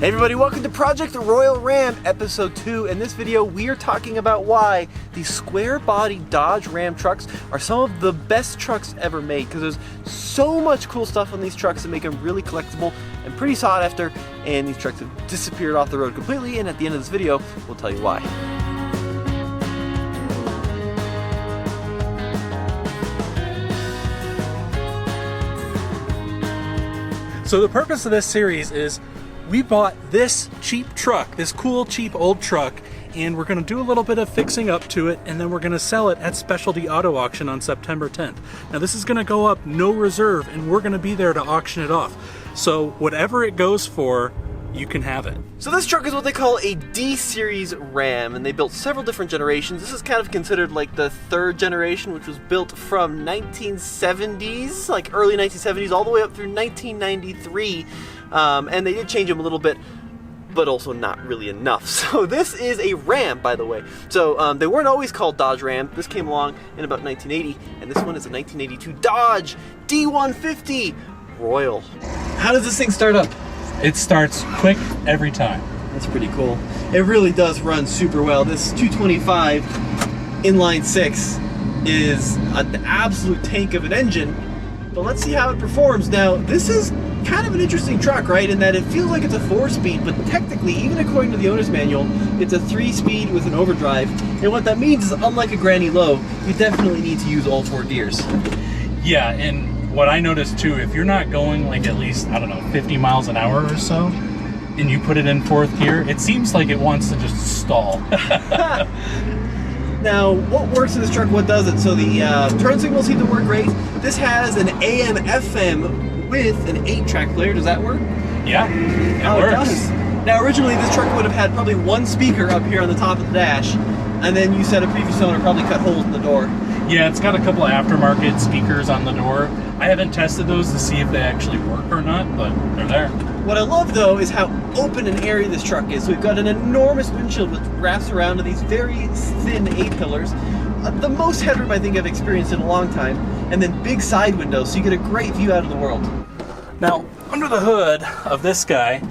Hey everybody, welcome to Project Royal Ram Episode 2. In this video, we are talking about why these square-body Dodge Ram trucks are some of the best trucks ever made, because there's so much cool stuff on these trucks that make them really collectible and pretty sought after, and these trucks have disappeared off the road completely, and at the end of this video, we'll tell you why. So the purpose of this series is we bought this cheap truck, this cool cheap old truck, and we're going to do a little bit of fixing up to it, and then we're going to sell it at Specialty Auto Auction on September 10th. Now this is going to go up no reserve, and we're going to be there to auction it off. So whatever it goes for, you can have it. So this truck is what they call a D-Series Ram, and they built several different generations. This is kind of considered like the third generation, which was built from 1970s, like early 1970s, all the way up through 1993. And they did change them a little bit, but also not really enough. So this is a Ram, by the way. So they weren't always called Dodge Ram. This came along in about 1980, and this one is a 1982 Dodge D150 Royal. How does this thing start up? It starts quick every time. That's pretty cool. It really does run super well. This 225 inline 6 is an absolute tank of an engine, but let's see how it performs. Now, this is kind of an interesting truck, right? In that it feels like it's a 4-speed, but technically, even according to the owner's manual, it's a 3-speed with an overdrive. And what that means is, unlike a Granny Low, you definitely need to use all 4 gears. Yeah, and what I noticed too, if you're not going like at least, I don't know, 50 miles an hour or so, and you put it in 4th gear, it seems like it wants to just stall. Now, what works in this truck, what doesn't? So the turn signals seem to work great. This has an AM FM with an 8-track player. Does that work? Yeah, it works. It does. Now, originally this truck would have had probably one speaker up here on the top of the dash, and then you said a previous owner probably cut holes in the door. Yeah, it's got a couple of aftermarket speakers on the door. I haven't tested those to see if they actually work or not, but they're there. What I love, though, is how open and airy this truck is. So we've got an enormous windshield which wraps around to these very thin A-pillars. The most headroom I think I've experienced in a long time. And then big side windows, so you get a great view out of the world. Now, under the hood of this guy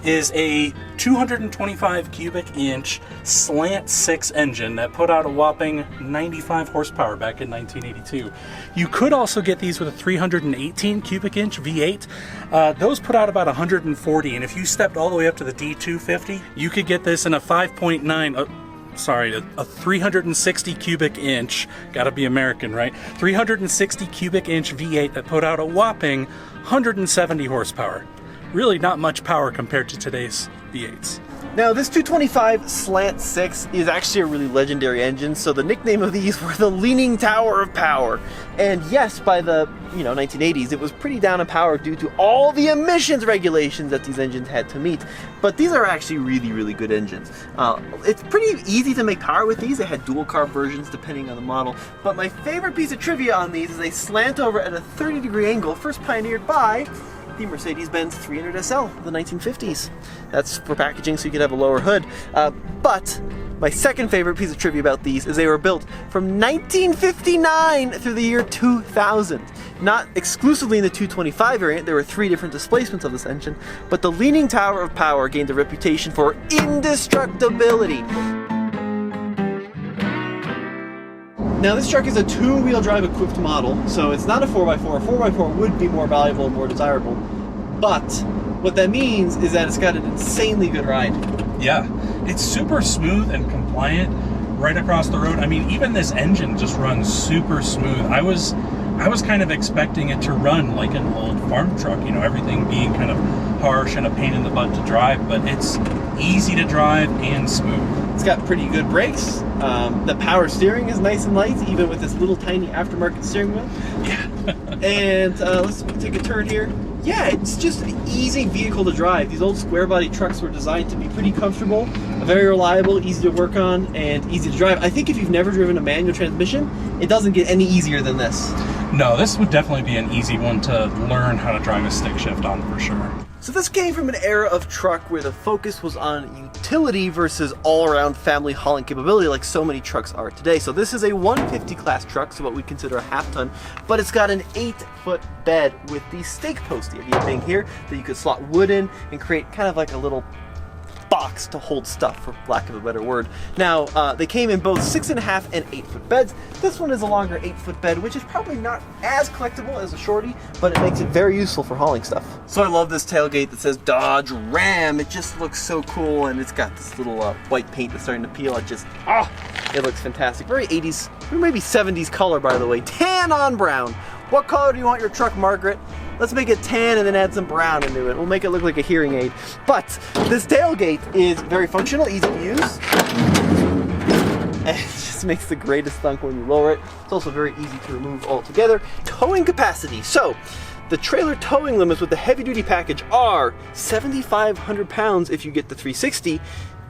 is a 225 cubic inch slant 6 engine that put out a whopping 95 horsepower back in 1982. You could also get these with a 318 cubic inch V8. Those put out about 140, and if you stepped all the way up to the D250, you could get this in a 360 cubic inch, gotta be American, right? 360 cubic inch V8 that put out a whopping 170 horsepower. Really not much power compared to today's V8s. Now, this 225 Slant 6 is actually a really legendary engine, so the nickname of these were the Leaning Tower of Power. And yes, by the 1980s, it was pretty down in power due to all the emissions regulations that these engines had to meet. But these are actually really, really good engines. It's pretty easy to make power with these. They had dual carb versions depending on the model. But my favorite piece of trivia on these is they slant over at a 30-degree angle, first pioneered by the Mercedes-Benz 300 SL of the 1950s. That's for packaging so you could have a lower hood. But my second favorite piece of trivia about these is they were built from 1959 through the year 2000. Not exclusively in the 225 variant, there were 3 different displacements of this engine, but the Leaning Tower of Power gained a reputation for indestructibility. Now this truck is a 2-wheel drive equipped model, so it's not a 4x4. A 4x4 would be more valuable and more desirable, but what that means is that it's got an insanely good ride. Yeah, it's super smooth and compliant right across the road. I mean, even this engine just runs super smooth. I was kind of expecting it to run like an old farm truck, everything being kind of harsh and a pain in the butt to drive, but it's easy to drive and smooth. It's got pretty good brakes. The power steering is nice and light, even with this little tiny aftermarket steering wheel. Yeah. And let's take a turn here. Yeah, it's just an easy vehicle to drive. These old square body trucks were designed to be pretty comfortable, very reliable, easy to work on, and easy to drive. I think if you've never driven a manual transmission, it doesn't get any easier than this. No, this would definitely be an easy one to learn how to drive a stick shift on for sure. So this came from an era of truck where the focus was on utility versus all-around family hauling capability like so many trucks are today. So this is a 150 class truck, so what we consider a half-ton, but it's got an 8-foot bed with the stake post thing here that you could slot wood in and create kind of like a little box to hold stuff, for lack of a better word. Now, they came in both 6.5 and 8-foot beds. This one is a longer 8-foot bed, which is probably not as collectible as a shorty, but it makes it very useful for hauling stuff. So I love this tailgate that says Dodge Ram. It just looks so cool, and it's got this little white paint that's starting to peel. It looks fantastic. Very 80s, or maybe 70s color, by the way. Tan on brown. What color do you want your truck, Margaret? Let's make it tan and then add some brown into it. We'll make it look like a hearing aid. But this tailgate is very functional, easy to use. And it just makes the greatest thunk when you lower it. It's also very easy to remove altogether. Towing capacity. So, the trailer towing limits with the heavy-duty package are 7,500 pounds if you get the 360,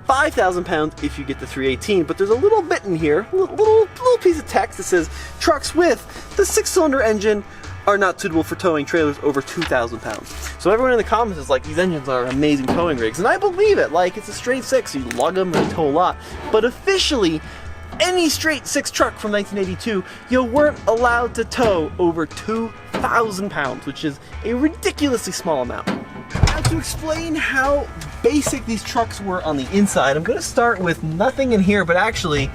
5,000 pounds if you get the 318, but there's a little bit in here, a little piece of text that says trucks with the 6-cylinder engine are not suitable for towing trailers over 2,000 pounds. So everyone in the comments is like, these engines are amazing towing rigs, and I believe it. Like, it's a straight 6, so you lug them and tow a lot. But officially, any straight 6 truck from 1982, you weren't allowed to tow over 2,000 pounds, which is a ridiculously small amount. Now, to explain how basic these trucks were on the inside, I'm going to start with nothing in here, but actually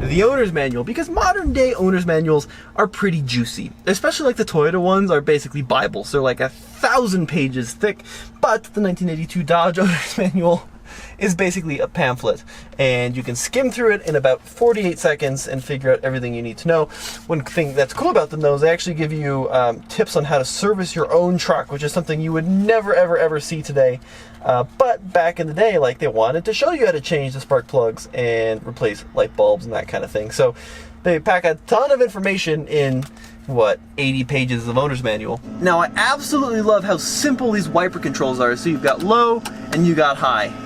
the owner's manual, because modern day owner's manuals are pretty juicy. Especially like the Toyota ones are basically Bibles. They're like 1,000 pages thick, but the 1982 Dodge owner's manual is basically a pamphlet, and you can skim through it in about 48 seconds and figure out everything you need to know. One thing that's cool about them, though, is they actually give you tips on how to service your own truck, which is something you would never, ever see today. But back in the day, like, they wanted to show you how to change the spark plugs and replace light bulbs and that kind of thing. So they pack a ton of information in 80 pages of owner's manual. Now, I absolutely love how simple these wiper controls are. So you've got low and you got high.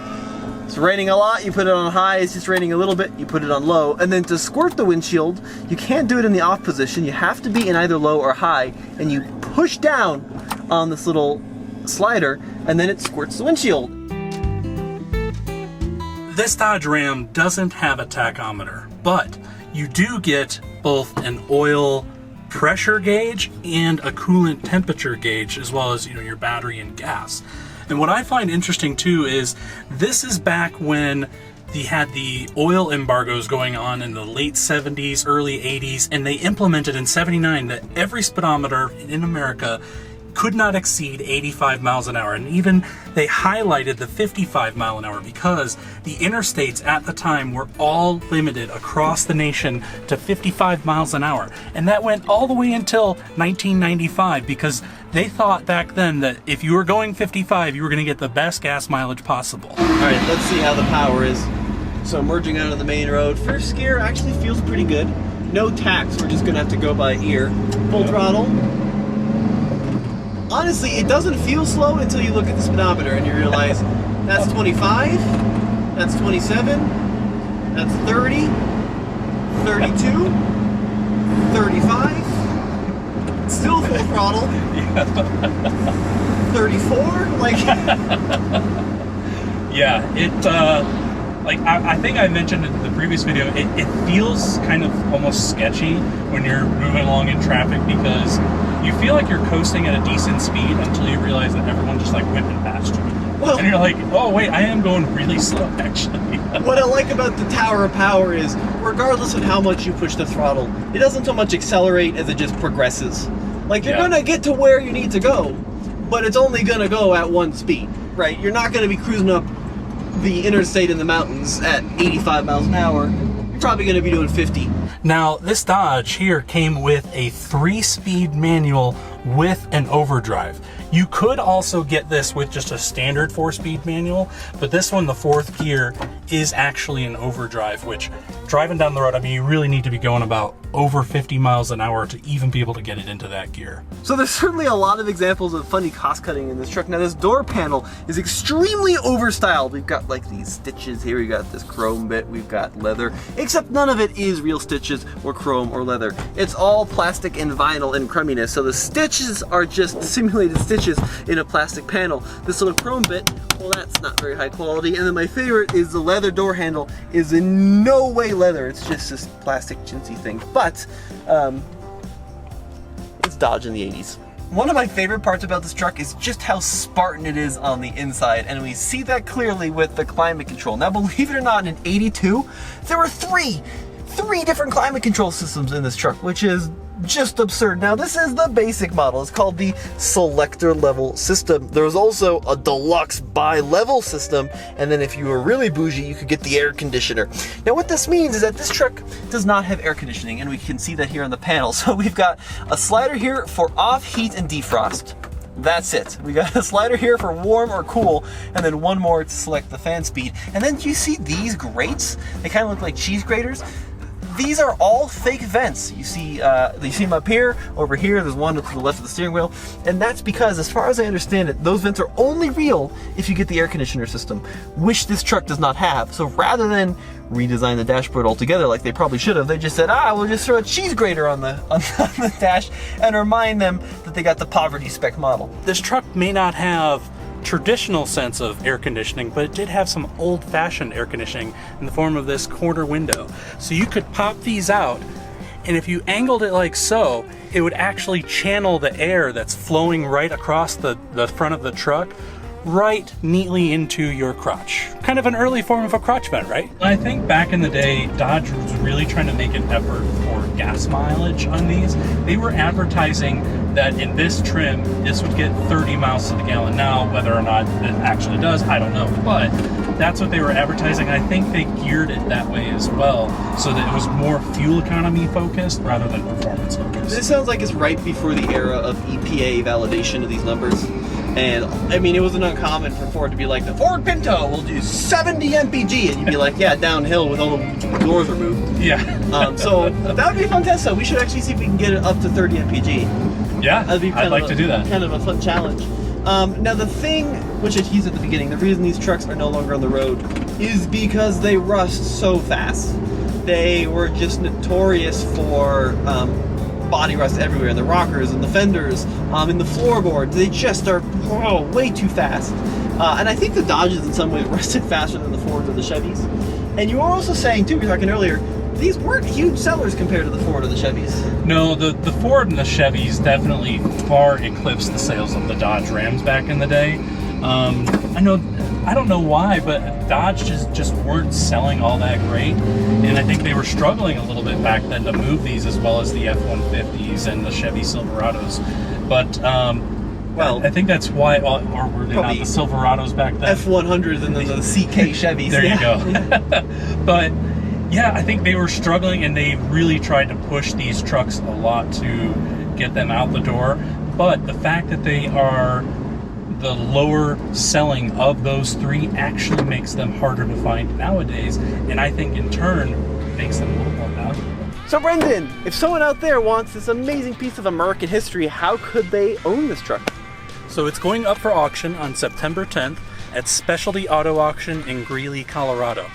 It's raining a lot, you put it on high. It's just raining a little bit, you put it on low. And then to squirt the windshield, you can't do it in the off position. You have to be in either low or high, and you push down on this little slider, and then it squirts the windshield. This Dodge Ram doesn't have a tachometer, but you do get both an oil pressure gauge and a coolant temperature gauge, as well as, your battery and gas. And what I find interesting too is this is back when they had the oil embargoes going on in the late 70s, early 80s, and they implemented in 79 that every speedometer in America could not exceed 85 miles an hour. And even they highlighted the 55 mile an hour because the interstates at the time were all limited across the nation to 55 miles an hour. And that went all the way until 1995 because they thought back then that if you were going 55, you were going to get the best gas mileage possible. All right, let's see how the power is. So merging out of the main road. First gear actually feels pretty good. No tacks, we're just going to have to go by ear. Full throttle. Honestly, it doesn't feel slow until you look at the speedometer and you realize that's 25, that's 27, that's 30, 32, 35, still full throttle, 34, like... Yeah, I think I mentioned in the previous video, it feels kind of almost sketchy when you're moving along in traffic because you feel like you're coasting at a decent speed until you realize that everyone's just like whipping past you. Well, and you're like, oh wait, I am going really slow actually. What I like about the Tower of Power is, regardless of how much you push the throttle, it doesn't so much accelerate as it just progresses. Like, you're gonna get to where you need to go, but it's only gonna go at one speed, right? You're not gonna be cruising up the interstate in the mountains at 85 miles an hour. You're probably going to be doing 50. Now, this Dodge here came with a 3-speed manual with an overdrive. You could also get this with just a standard 4-speed manual, but this one, the 4th gear, is actually an overdrive, which driving down the road, I mean, you really need to be going about over 50 miles an hour to even be able to get it into that gear. So there's certainly a lot of examples of funny cost cutting in this truck. Now, this door panel is extremely overstyled. We've got like these stitches here, we've got this chrome bit, we've got leather, except none of it is real stitches or chrome or leather. It's all plastic and vinyl and crumminess. So the stitches are just simulated stitches in a plastic panel. This little chrome bit, well, that's not very high quality. And then my favorite is the leather door handle is in no way leather. It's just this plastic chintzy thing. But it's Dodge in the 80s. One of my favorite parts about this truck is just how Spartan it is on the inside, and we see that clearly with the climate control. Now, believe it or not, in '82, there were three different climate control systems in this truck, which is just absurd. Now, this is the basic model. It's called the selector level system. There's also a deluxe bi-level system, and then if you were really bougie, you could get the air conditioner. Now, what this means is that this truck does not have air conditioning, and we can see that here on the panel. So we've got a slider here for off, heat, and defrost. That's it. We got a slider here for warm or cool, and then one more to select the fan speed. And then you see these grates? They kind of look like cheese graters. These are all fake vents. You see them up here, over here, there's one to the left of the steering wheel, and that's because, as far as I understand it, those vents are only real if you get the air conditioner system, which this truck does not have. So rather than redesign the dashboard altogether like they probably should have, they just said, we'll just throw a cheese grater on the dash and remind them that they got the poverty spec model. This truck may not have traditional sense of air conditioning, but it did have some old-fashioned air conditioning in the form of this corner window. So you could pop these out, and if you angled it like so, it would actually channel the air that's flowing right across the front of the truck right neatly into your crotch. Kind of an early form of a crotch vent, right? I think back in the day, Dodge was really trying to make an effort for gas mileage on these. They were advertising that in this trim, this would get 30 miles to the gallon. Now, whether or not it actually does, I don't know. But that's what they were advertising. I think they geared it that way as well, so that it was more fuel economy focused rather than performance focused. This sounds like it's right before the era of EPA validation of these numbers. And I mean, it wasn't uncommon for Ford to be like, the Ford Pinto will do 70 mpg, and you'd be like, yeah, downhill with all the doors removed. Yeah. So that would be a fun test. So we should actually see if we can get it up to 30 mpg. Yeah, I'd like to do that. Kind of a fun challenge. Now the thing, which I teased at the beginning, the reason these trucks are no longer on the road is because they rust so fast. They were just notorious for body rust everywhere, in the rockers and the fenders, in the floorboards. They just are way too fast. And I think the Dodges in some ways rusted faster than the Fords or the Chevys. And you were also saying too, we were talking earlier, these weren't huge sellers compared to the Ford or the Chevys. No, the Ford and the Chevys definitely far eclipsed the sales of the Dodge Rams back in the day. I don't know why, but Dodge just weren't selling all that great, and I think they were struggling a little bit back then to move these, as well as the F-150s and the Chevy Silverados. But well, I think that's why, or were they not the Silverados back then? F-100s and the CK Chevys. There you go. But yeah, I think they were struggling, and they really tried to push these trucks a lot to get them out the door. But the fact that they are the lower selling of those three actually makes them harder to find nowadays, and I think in turn makes them a little more valuable. So Brendan, if someone out there wants this amazing piece of American history, how could they own this truck? So it's going up for auction on September 10th at Specialty Auto Auction in Greeley, Colorado.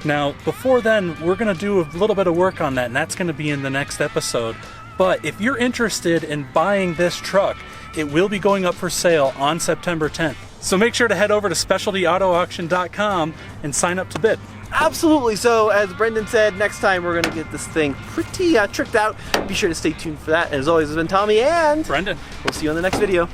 Now, before then, we're going to do a little bit of work on that, and that's going to be in the next episode. But if you're interested in buying this truck, it will be going up for sale on September 10th. So make sure to head over to specialtyautoauction.com and sign up to bid. Absolutely. So as Brendan said, next time we're going to get this thing pretty tricked out. Be sure to stay tuned for that. And as always, it's been Tommy and Brendan. We'll see you on the next video.